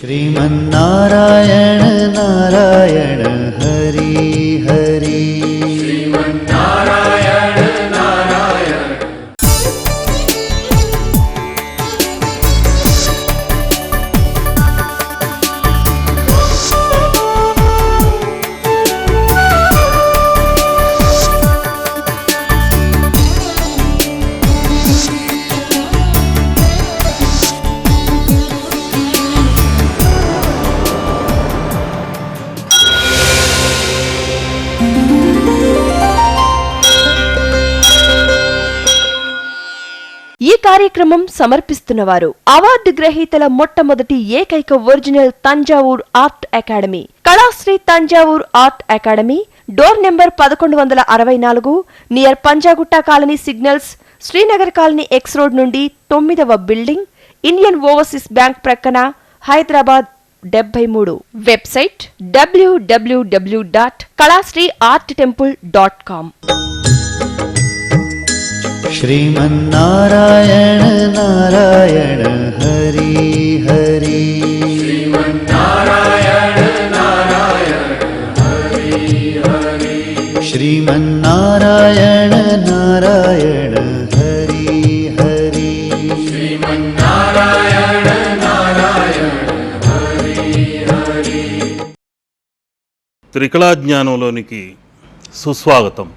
श्रीमन्नारायण नारायण हरि हरि श्रीमन्नारायण नारायण। ఈ కార్యక్రమం సమర్పిస్తున్నవారు అవార్డు గ్రహీతల మొట్టమొదటి ఏకైక original Thanjavur art academy, Kalasri Thanjavur art academy, door number 1164, near Panjagutta colony signals, Srinagar colony X road నుండి 9వ బిల్డింగ్, ఇండియన్ ఓవర్సీస్ బ్యాంక్ ప్రక్కన, హైదరాబాద్ 73. Website www.kalasriarttemple.com. श्रीमन्नारायण नारायण हरि हरि श्रीमन्नारायण नारायण हरि हरि। श्रीमन्नारायण नारायण हरि हरि श्रीमन्नारायण नारायण हरि हरि। త్రికళాజ్ఞానంలోనికి సుస్వాగతం.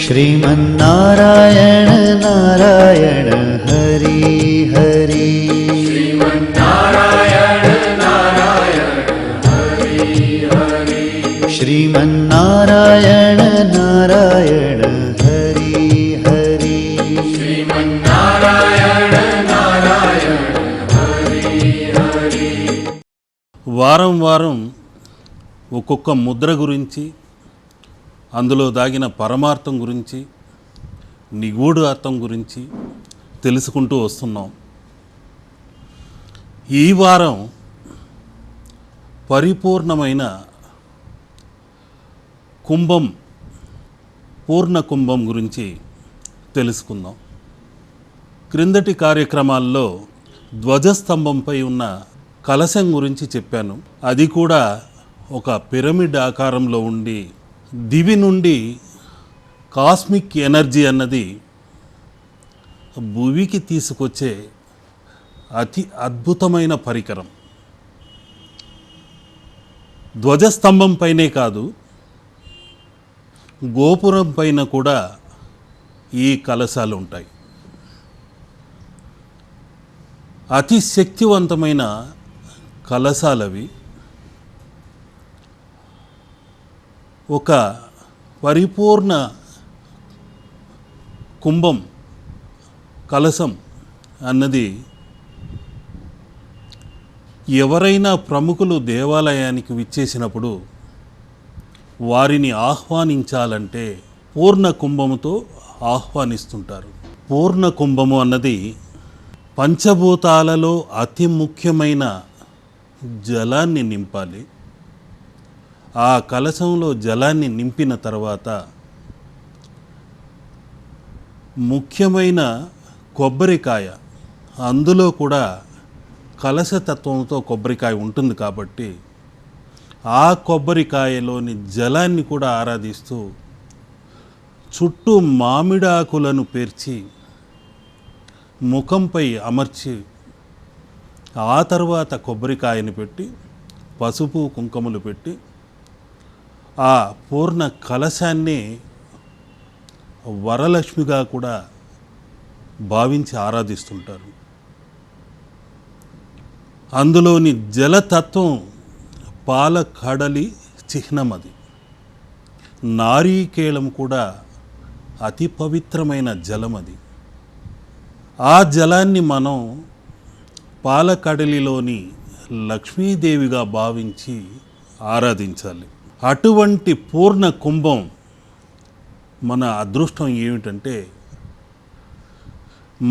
श्रीमन्नारायण नारायण हरि हरि श्रीमन्नारायण नारायण हरि हरि। श्रीमन्नारायण नारायण हरि हरि श्रीमन्नारायण नारायण हरि हरि। వారం వారం ఒక్కొక్క ముద్ర గురించి, అందులో దాగిన పరమార్థం గురించి, నిగూఢ అర్థం గురించి తెలుసుకుంటూ వస్తున్నాం. ఈ వారం పరిపూర్ణమైన కుంభం, పూర్ణ కుంభం గురించి తెలుసుకుందాం. క్రిందటి కార్యక్రమాల్లో ధ్వజస్తంభంపై ఉన్న కలశం గురించి చెప్పాను. అది కూడా ఒక పిరమిడ్ ఆకారంలో ఉండి దివి నుండి కాస్మిక్ ఎనర్జీ అన్నది భూమికి తీసుకొచ్చే అతి అద్భుతమైన పరికరం. ధ్వజస్తంభం పైనే కాదు, గోపురం పైన కూడా ఈ కలశాలు ఉంటాయి. అతి శక్తివంతమైన కలశాలవి. ఒక పరిపూర్ణ కుంభం, కలశం అన్నది ఎవరైనా ప్రముఖులు దేవాలయానికి విచ్చేసినప్పుడు వారిని ఆహ్వానించాలంటే పూర్ణ కుంభముతో ఆహ్వానిస్తుంటారు. పూర్ణ కుంభము అన్నది పంచభూతాలలో అతి ముఖ్యమైన జలాన్ని నింపాలి. ఆ కలశంలో జలాన్ని నింపిన తర్వాత ముఖ్యమైన కొబ్బరికాయ, అందులో కూడా కలశతత్వంతో కొబ్బరికాయ ఉంటుంది కాబట్టి ఆ కొబ్బరికాయలోని జలాన్ని కూడా ఆరాధిస్తూ చుట్టూ మామిడాకులను పేర్చి ముఖంపై అమర్చి ఆ తర్వాత కొబ్బరికాయని పెట్టి పసుపు కుంకుమలు పెట్టి ఆ పూర్ణ కలశాన్ని వరలక్ష్మిగా కూడా భావించి ఆరాధిస్తుంటారు. అందులోని జలతత్వం పాల కడలి చిహ్నం. అది నారీకేళం కూడా అతి పవిత్రమైన జలం. అది ఆ జలాన్ని మనం పాలకడలిలోని లక్ష్మీదేవిగా భావించి ఆరాధించాలి. అటువంటి పూర్ణ కుంభం మన అదృష్టం ఏమిటంటే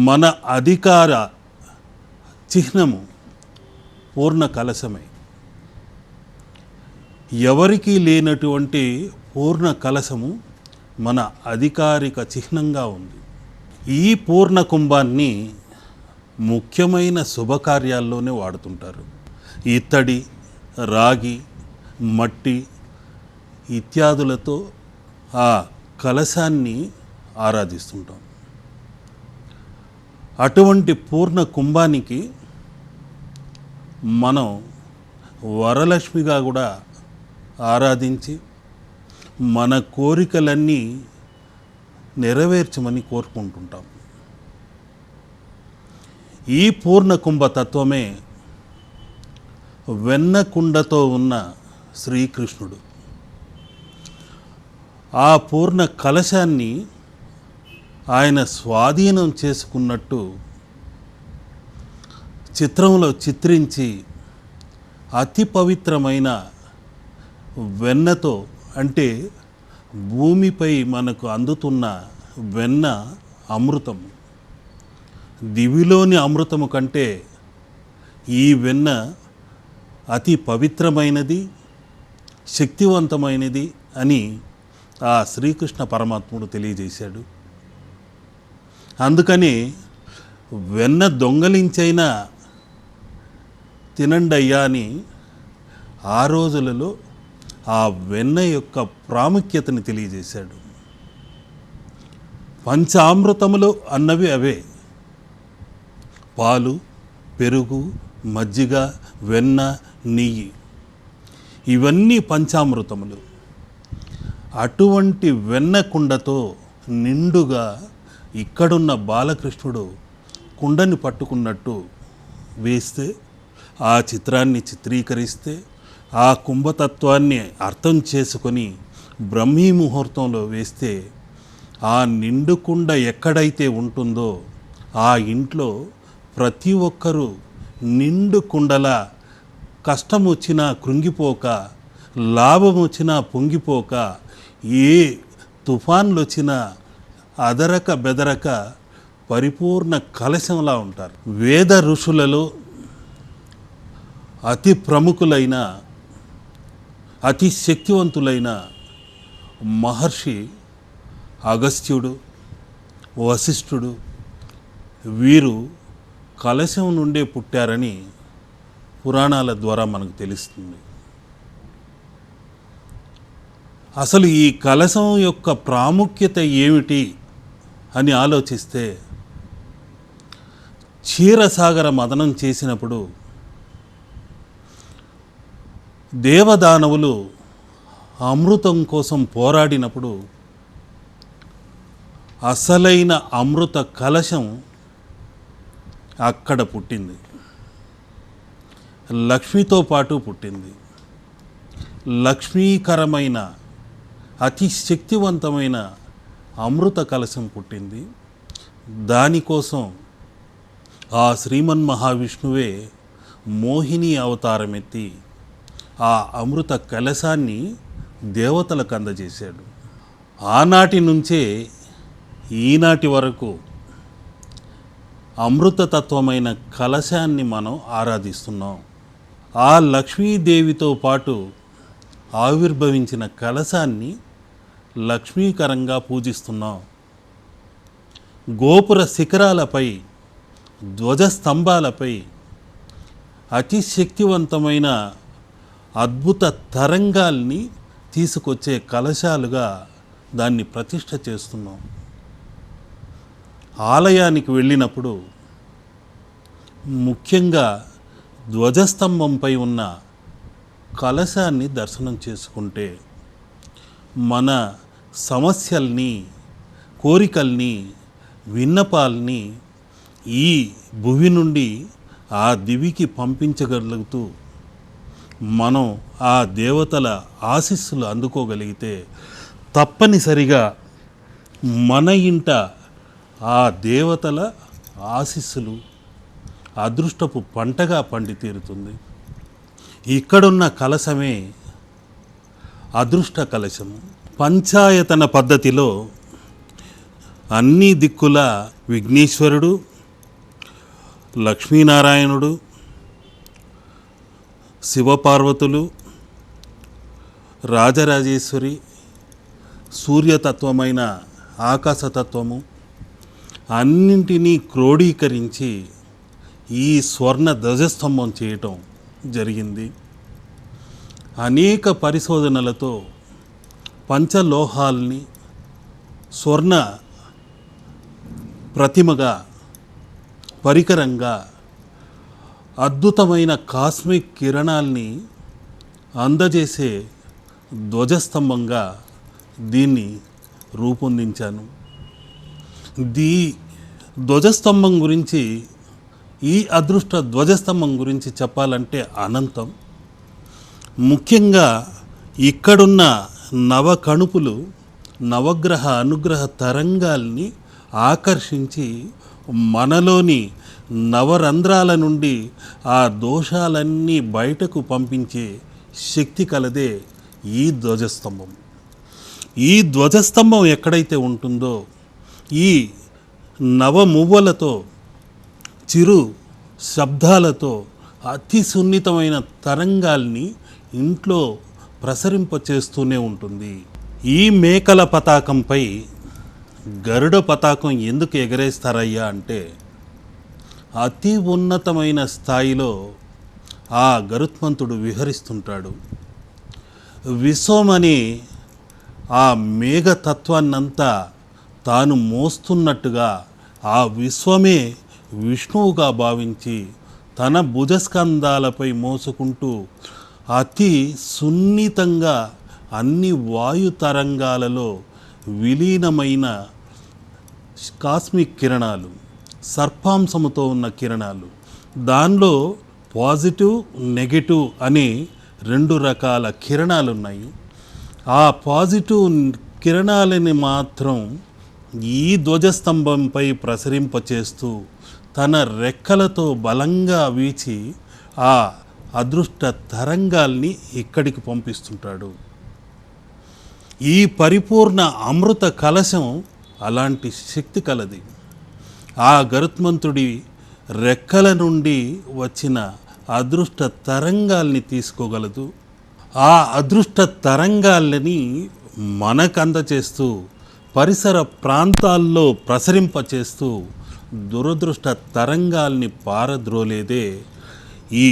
మన అధికార చిహ్నము పూర్ణ కలశమే. ఎవరికీ లేనటువంటి పూర్ణ కలశము మన అధికారిక చిహ్నంగా ఉంది. ఈ పూర్ణ కుంభాన్ని ముఖ్యమైన శుభకార్యాల్లోనే వాడుతుంటారు. ఇత్తడి, రాగి, మట్టి ఇత్యాదులతో ఆ కలశాన్ని ఆరాధిస్తుంటాం. అటువంటి పూర్ణ కుంభానికి మనం వరలక్ష్మిగా కూడా ఆరాధించి మన కోరికలన్నీ నెరవేర్చమని కోరుకుంటుంటాం. ఈ పూర్ణ కుంభ తత్వమే వెన్న కుండతో ఉన్న శ్రీకృష్ణుడు. ఆ పూర్ణ కలశాన్ని ఆయన స్వాధీనం చేసుకున్నట్టు చిత్రంలో చిత్రించి అతి పవిత్రమైన వెన్నతో, అంటే భూమిపై మనకు అందుతున్న వెన్న అమృతం, దివిలోని అమృతము కంటే ఈ వెన్న అతి పవిత్రమైనది, శక్తివంతమైనది అని ఆ శ్రీకృష్ణ పరమాత్ముడు తెలియజేశాడు. అందుకని వెన్న దొంగలించైనా తినండయ్యా అని ఆ రోజులలో ఆ వెన్న యొక్క ప్రాముఖ్యతని తెలియజేశాడు. పంచామృతములు అన్నవి అవే: పాలు, పెరుగు, మజ్జిగ, వెన్న, నెయ్యి. ఇవన్నీ పంచామృతములు. అటువంటి వెన్న కుండతో నిండుగా ఇక్కడున్న బాలకృష్ణుడు కుండని పట్టుకున్నట్టు వేస్తే, ఆ చిత్రాన్ని చిత్రీకరిస్తే, ఆ కుంభతత్వాన్ని అర్థం చేసుకొని బ్రహ్మీ ముహూర్తంలో వేస్తే, ఆ నిండు కుండ ఎక్కడైతే ఉంటుందో ఆ ఇంట్లో ప్రతి ఒక్కరూ నిండు కుండలా కష్టం వచ్చినా కృంగిపోక, లాభం వచ్చినా పొంగిపోక, ఏ తుఫాన్లు వచ్చినా అదరక బెదరక పరిపూర్ణ కలశంలా ఉంటారు. వేద ఋషులలో అతి ప్రముఖులైన, అతి శక్తివంతులైన మహర్షి అగస్త్యుడు, వశిష్ఠుడు, వీరు కలశం నుండే పుట్టారని పురాణాల ద్వారా మనకు తెలుస్తుంది. అసలు ఈ కలశం యొక్క ప్రాముఖ్యత ఏమిటి అని ఆలోచిస్తే, క్షీరసాగర మదనం చేసినప్పుడు దేవదానవులు అమృతం కోసం పోరాడినప్పుడు అసలైన అమృత కలశం అక్కడ పుట్టింది. లక్ష్మితో పాటు పుట్టింది. లక్ష్మీకరమైన అతి శక్తివంతమైన అమృత కలశం పుట్టింది. దానికోసం ఆ శ్రీమన్ మహావిష్ణువే మోహిని అవతారం ఎత్తి ఆ అమృత కలశాన్ని దేవతలకు అందజేశాడు. ఆనాటి నుంచే ఈనాటి వరకు అమృతతత్వమైన కలశాన్ని మనం ఆరాధిస్తున్నాం. ఆ లక్ష్మీదేవితో పాటు ఆవిర్భవించిన కలశాన్ని లక్ష్మీకరంగా పూజిస్తున్నాం. గోపుర శిఖరాలపై, ధ్వజస్తంభాలపై అతి శక్తివంతమైన అద్భుత తరంగాల్ని తీసుకొచ్చే కలశాలుగా దాన్ని ప్రతిష్ఠ చేస్తున్నాం. ఆలయానికి వెళ్ళినప్పుడు ముఖ్యంగా ధ్వజస్తంభంపై ఉన్న కలశాన్ని దర్శనం చేసుకుంటే మన సమస్యల్ని, కోరికల్ని, విన్నపాల్ని ఈ భువి నుండి ఆ దివికి పంపించగలుగుతూ మనం ఆ దేవతల ఆశీస్సులు అందుకోగలిగితే తప్పనిసరిగా మన ఇంట ఆ దేవతల ఆశీస్సులు అదృష్టపు పంటగా పండి తీరుతుంది. ఇక్కడున్న కలశమే అదృష్ట కలశము. పంచాయతన పద్ధతిలో అన్ని దిక్కుల విఘ్నేశ్వరుడు, లక్ష్మీనారాయణుడు, శివపార్వతులు, రాజరాజేశ్వరి, సూర్యతత్వమైన ఆకాశతత్వము అన్నింటినీ క్రోడీకరించి ఈ స్వర్ణ ధ్వజస్తంభం చేయటం జరిగింది. అనేక పరిశోధనలతో పంచలోహాల్ని స్వర్ణ ప్రతిమగా, పరికరంగా, అద్భుతమైన కాస్మిక్ కిరణాల్ని అందజేసే ధ్వజస్తంభంగా దీన్ని రూపొందించాను. ధ్వజస్తంభం గురించి, ఈ అదృష్ట ధ్వజస్తంభం గురించి చెప్పాలంటే అనంతం. ముఖ్యంగా ఇక్కడున్న నవకణుపులు నవగ్రహ అనుగ్రహ తరంగాల్ని ఆకర్షించి మనలోని నవరంధ్రాల నుండి ఆ దోషాలన్నీ బయటకు పంపించే శక్తి కలదే ఈ ధ్వజస్తంభం. ఈ ధ్వజస్తంభం ఎక్కడైతే ఉంటుందో ఈ నవమువ్వలతో, చిరు శబ్దాలతో అతి సున్నితమైన తరంగాల్ని ఇంట్లో ప్రసరింపచేస్తూనే ఉంటుంది. ఈ మేకల పతాకంపై గరుడ పతాకం ఎందుకు ఎగరేస్తారయ్యా అంటే, అతి ఉన్నతమైన స్థాయిలో ఆ గరుత్మంతుడు విహరిస్తుంటాడు. విశ్వమని ఆ మేఘతత్వాన్నంతా తాను మోస్తున్నట్టుగా ఆ విశ్వమే విష్ణువుగా భావించి తన భుజస్కంధాలపై మోసుకుంటూ అతి సున్నితంగా అన్ని వాయు తరంగాలలో విలీనమైన కాస్మిక్ కిరణాలు, సర్పాంశముతో ఉన్న కిరణాలు, దానిలో పాజిటివ్, నెగటివ్ అనే 2 రకాల కిరణాలు ఉన్నాయి. ఆ పాజిటివ్ కిరణాలని మాత్రం ఈ ధ్వజస్తంభంపై ప్రసరింపచేస్తూ తన రెక్కలతో బలంగా వీచి ఆ అదృష్ట తరంగాల్ని ఇక్కడికి పంపిస్తుంటాడు. ఈ పరిపూర్ణ అమృత కలశం అలాంటి శక్తి కలది. ఆ గరుత్మంతుడి రెక్కల నుండి వచ్చిన అదృష్ట తరంగాల్ని తీసుకోగలదు. ఆ అదృష్ట తరంగాల్ని మనకు అందచేస్తూ పరిసర ప్రాంతాల్లో ప్రసరింపచేస్తూ దురదృష్ట తరంగాల్ని పారద్రోలేదే ఈ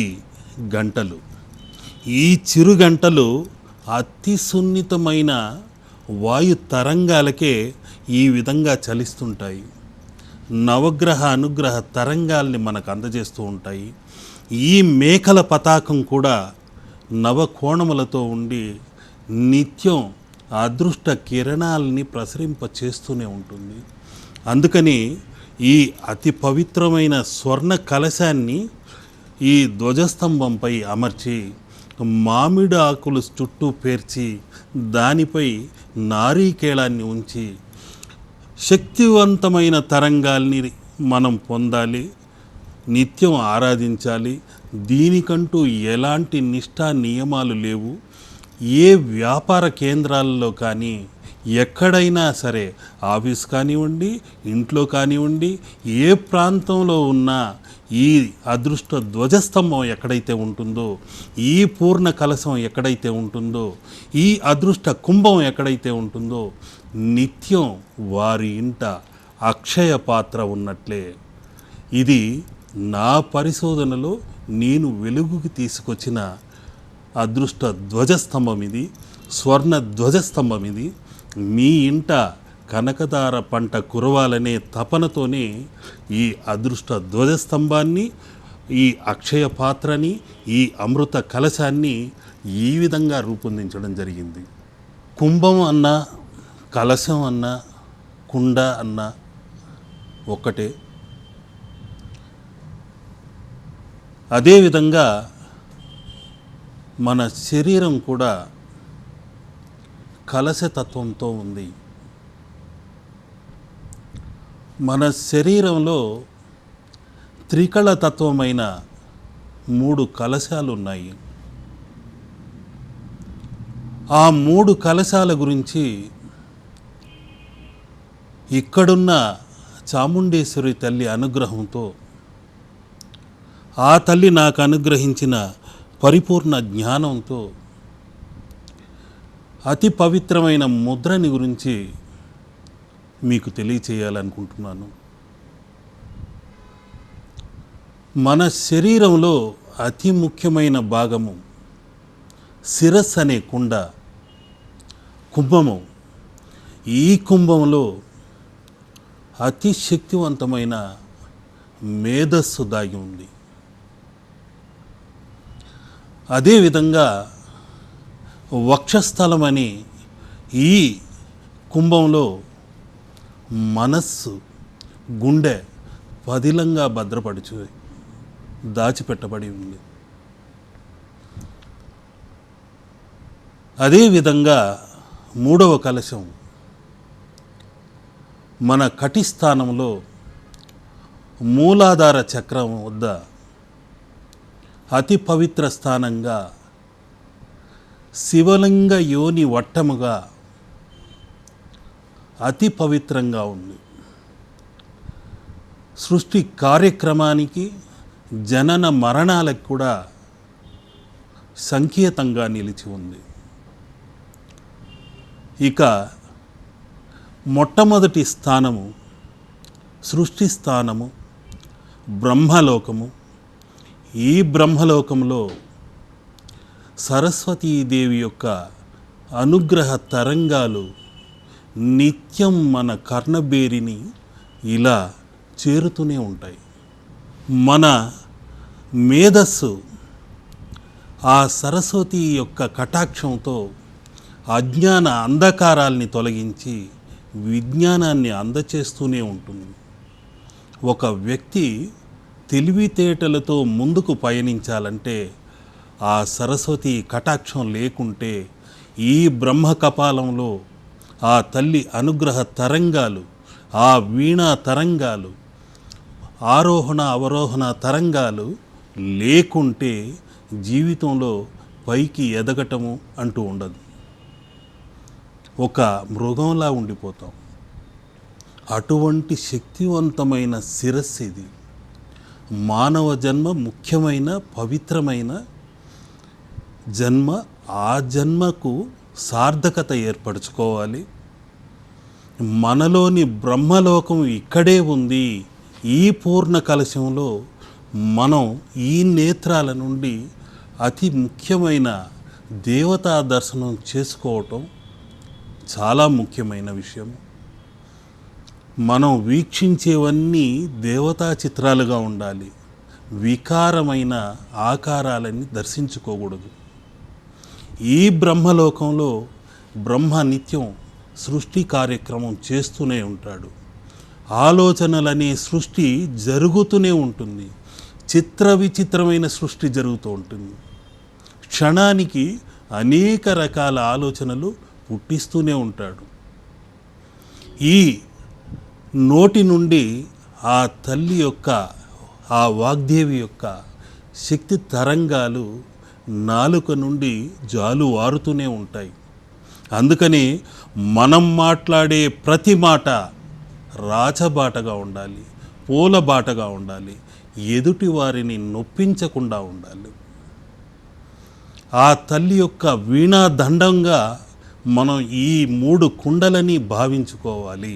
గంటలు. ఈ చిరు గంటలు అతి సున్నితమైన వాయు తరంగాలకే ఈ విధంగా చలిస్తుంటాయి. నవగ్రహ అనుగ్రహ తరంగాల్ని మనకు అందజేస్తూ ఉంటాయి. ఈ మేకల పతాకం కూడా నవకోణములతో ఉండి నిత్యం అదృష్ట కిరణాలని ప్రసరింప చేస్తూనే ఉంటుంది. అందుకని ఈ అతి పవిత్రమైన స్వర్ణ కలశాన్ని ఈ ధ్వజస్తంభంపై అమర్చి మామిడి ఆకులు చుట్టూ పేర్చి దానిపై నారీకేళాన్ని ఉంచి శక్తివంతమైన తరంగాల్ని మనం పొందాలి, నిత్యం ఆరాధించాలి. దీనికంటూ ఎలాంటి నిష్ఠా నియమాలు లేవు. ఏ వ్యాపార కేంద్రాల్లో కానీ, ఎక్కడైనా సరే, ఆఫీస్ కానివ్వండి, ఇంట్లో కానివ్వండి, ఏ ప్రాంతంలో ఉన్నా ఈ అదృష్ట ధ్వజస్తంభం ఎక్కడైతే ఉంటుందో, ఈ పూర్ణ కలశం ఎక్కడైతే ఉంటుందో, ఈ అదృష్ట కుంభం ఎక్కడైతే ఉంటుందో, నిత్యం వారి ఇంట అక్షయ పాత్ర ఉన్నట్లే. ఇది నా పరిశోధనలో నేను వెలుగుకి తీసుకొచ్చిన అదృష్ట ధ్వజస్తంభం ఇది, స్వర్ణ ధ్వజస్తంభం ఇది. మీ ఇంట కనకదార పంట కురవాలనే తపనతోనే ఈ అదృష్ట ధ్వజస్తంభాన్ని, ఈ అక్షయ పాత్రని, ఈ అమృత కలశాన్ని ఈ విధంగా రూపొందించడం జరిగింది. కుంభం అన్నా, కలశం అన్నా, కుండ అన్నా ఒక్కటే. అదేవిధంగా మన శరీరం కూడా కలశతత్వంతో ఉంది. మన శరీరంలో త్రికళతత్వమైన 3 కలశాలు ఉన్నాయి. ఆ 3 కలశాల గురించి ఇక్కడున్న చాముండేశ్వరి తల్లి అనుగ్రహంతో, ఆ తల్లి నాకు అనుగ్రహించిన పరిపూర్ణ జ్ఞానంతో అతి పవిత్రమైన ముద్రని గురించి మీకు తెలియచేయాలనుకుంటున్నాను. మన శరీరంలో అతి ముఖ్యమైన భాగము శిరస్సు అనే కుంభము. ఈ కుంభంలో అతి శక్తివంతమైన మేధస్సు దాగి ఉంది. అదేవిధంగా వక్షస్థలం అని ఈ కుంభంలో మనస్సు, గుండె పదిలంగా భద్రపరిచి దాచిపెట్టబడి ఉంది. అదేవిధంగా మూడవ కలశం మన కటిస్థానంలో మూలాధార చక్రం వద్ద అతి పవిత్ర స్థానంగా శివలింగ యోని వట్టముగా అతి పవిత్రంగా ఉంది. సృష్టి కార్యక్రమానికి, జనన మరణాలకు కూడా సంకేతంగా నిలిచి ఉంది. ఇక మొట్టమొదటి స్థానము సృష్టి స్థానము బ్రహ్మలోకము. ఈ బ్రహ్మలోకంలో సరస్వతీదేవి యొక్క అనుగ్రహ తరంగాలు నిత్యం మన కర్ణబేరిని ఇలా చేరుతూనే ఉంటాయి. మన మేధస్సు ఆ సరస్వతి యొక్క కటాక్షంతో అజ్ఞాన అంధకారాల్ని తొలగించి విజ్ఞానాన్ని అందచేస్తూనే ఉంటుంది. ఒక వ్యక్తి తెలివితేటలతో ముందుకు పయనించాలంటే ఆ సరస్వతి కటాక్షం లేకుంటే ఈ బ్రహ్మ కపాలంలో ఆ తల్లి అనుగ్రహ తరంగాలు, ఆ వీణా తరంగాలు, ఆరోహణ అవరోహణ తరంగాలు లేకుంటే జీవితంలో పైకి ఎదగటము అంటూ ఉండదు. ఒక మృగంలా ఉండిపోతాం. అటువంటి శక్తివంతమైన శిరస్సు ఇది. మానవ జన్మ ముఖ్యమైన పవిత్రమైన జన్మ. ఆ జన్మకు సార్థకత ఏర్పరచుకోవాలి. మనలోని బ్రహ్మలోకం ఇక్కడే ఉంది. ఈ పూర్ణ కలశంలో మనం ఈ నేత్రాల నుండి అతి ముఖ్యమైన దేవతా దర్శనం చేసుకోవటం చాలా ముఖ్యమైన విషయం. మనం వీక్షించేవన్నీ దేవతా చిత్రాలుగా ఉండాలి. వికారమైన ఆకారాలని దర్శించుకోకూడదు. ఈ బ్రహ్మలోకంలో బ్రహ్మ నిత్యం సృష్టి కార్యక్రమం చేస్తూనే ఉంటాడు. ఆలోచనలనే సృష్టి జరుగుతూనే ఉంటుంది. చిత్ర విచిత్రమైన సృష్టి జరుగుతూ ఉంటుంది. క్షణానికి అనేక రకాల ఆలోచనలు పుట్టిస్తూనే ఉంటాడు. ఈ నోటి నుండి ఆ తల్లి యొక్క, ఆ వాగ్దేవి యొక్క శక్తి తరంగాలు నాలుక నుండి జాలువారుతూనే ఉంటాయి. అందుకని మనం మాట్లాడే ప్రతి మాట రాచబాటగా ఉండాలి, పూలబాటగా ఉండాలి, ఎదుటి వారిని నొప్పించకుండా ఉండాలి. ఆ తల్లి యొక్క వీణా దండంగా మనం ఈ 3 కుండలని భావించుకోవాలి.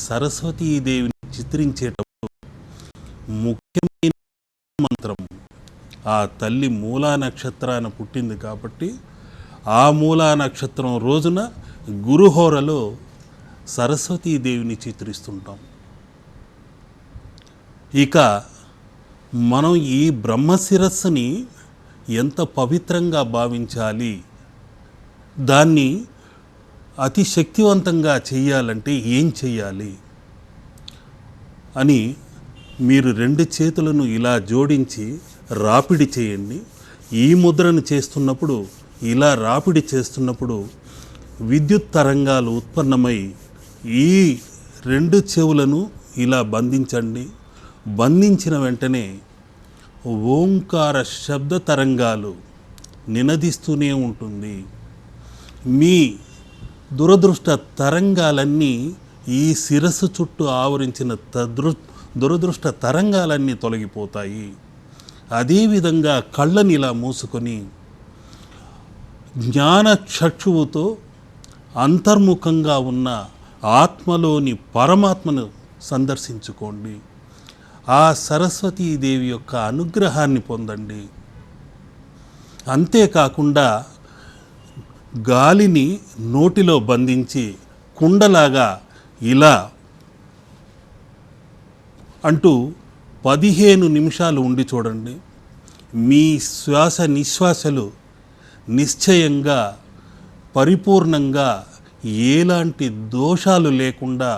సరస్వతీదేవిని చిత్రించేటప్పుడు ముఖ్యమైన మంత్రం, ఆ తల్లి మూలా నక్షత్రాన పుట్టింది కాబట్టి ఆ మూలా నక్షత్రం రోజున గురుహోరలో సరస్వతీదేవిని చిత్రిస్తుంటాం. ఇక మనం ఈ బ్రహ్మశిరస్సుని ఎంత పవిత్రంగా భావించాలి, దాన్ని అతి శక్తివంతంగా చేయాలంటే ఏం చేయాలి అని మీరు 2 చేతులను ఇలా జోడించి రాపిడి చేయండి. ఈ ముద్రను చేస్తున్నప్పుడు, ఇలా రాపిడి చేస్తున్నప్పుడు విద్యుత్ తరంగాలు ఉత్పన్నమై ఈ 2 చెవులను ఇలా బంధించండి. బంధించిన వెంటనే ఓంకార శబ్ద తరంగాలు నినదిస్తూనే ఉంటుంది. మీ దురదృష్ట తరంగాలన్నీ, ఈ శిరస్సు చుట్టూ ఆవరించిన దురదృష్ట తరంగాలన్నీ తొలగిపోతాయి. అదేవిధంగా కళ్ళని ఇలా మూసుకొని జ్ఞాన చక్షువుతో అంతర్ముఖంగా ఉన్న ఆత్మలోని పరమాత్మను సందర్శించుకోండి. ఆ సరస్వతీదేవి యొక్క అనుగ్రహాన్ని పొందండి. అంతేకాకుండా గాలిని నోటిలో బంధించి కుండలాగా ఇలా అంటూ 15 నిమిషాలు ఉండి చూడండి. మీ శ్వాస నిశ్వాసలు నిశ్చయంగా పరిపూర్ణంగా ఎలాంటి దోషాలు లేకుండా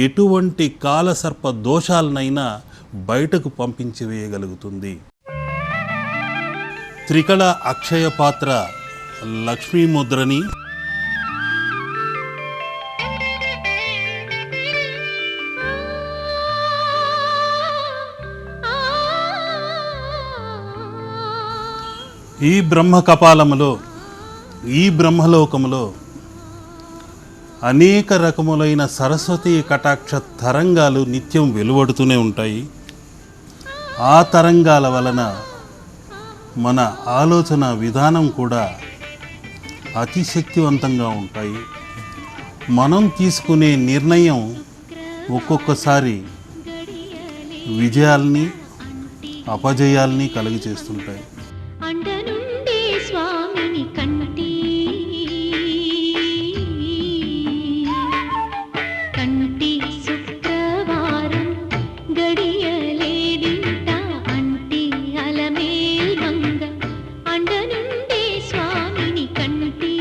ఎటువంటి కాలసర్ప దోషాలనైనా బయటకు పంపించి వేయగలుగుతుంది. త్రికళ అక్షయ పాత్ర లక్ష్మీ ముద్రని ఈ బ్రహ్మ కపాలములో, ఈ బ్రహ్మలోకములో అనేక రకములైన సరస్వతీ కటాక్ష తరంగాలు నిత్యం వెలువడుతూనే ఉంటాయి. ఆ తరంగాల వలన మన ఆలోచన విధానం కూడా అతి శక్తివంతంగా ఉంటాయి. మనం తీసుకునే నిర్ణయం ఒక్కొక్కసారి విజయాల్ని అపజయాల్ని కలుగ చేస్తుంటాయి. అండనుండే స్వామిని కంటి కంటి శుక్రవారం గడియలేదింట అంటి అలమేల్ మంగ అండనుండే స్వామిని కంటి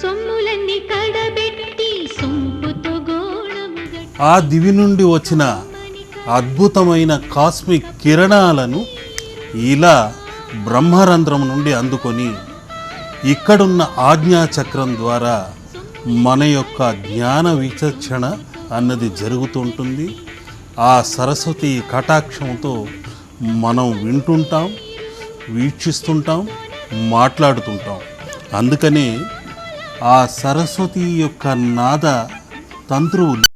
సొమ్ములన్నీ కడబెట్టి సొంపుతో గోళముగ ఆ దివి నుండి వచ్చిన అద్భుతమైన కాస్మిక్ కిరణాలను ఇలా బ్రహ్మరంధ్రం నుండి అందుకొని ఇక్కడున్న ఆజ్ఞాచక్రం ద్వారా మన యొక్క జ్ఞాన విచక్షణ అన్నది జరుగుతుంటుంది. ఆ సరస్వతి కటాక్షంతో మనం వింటుంటాం, వీక్షిస్తుంటాం, మాట్లాడుతుంటాం. అందుకనే ఆ సరస్వతి యొక్క నాద తంత్రువులు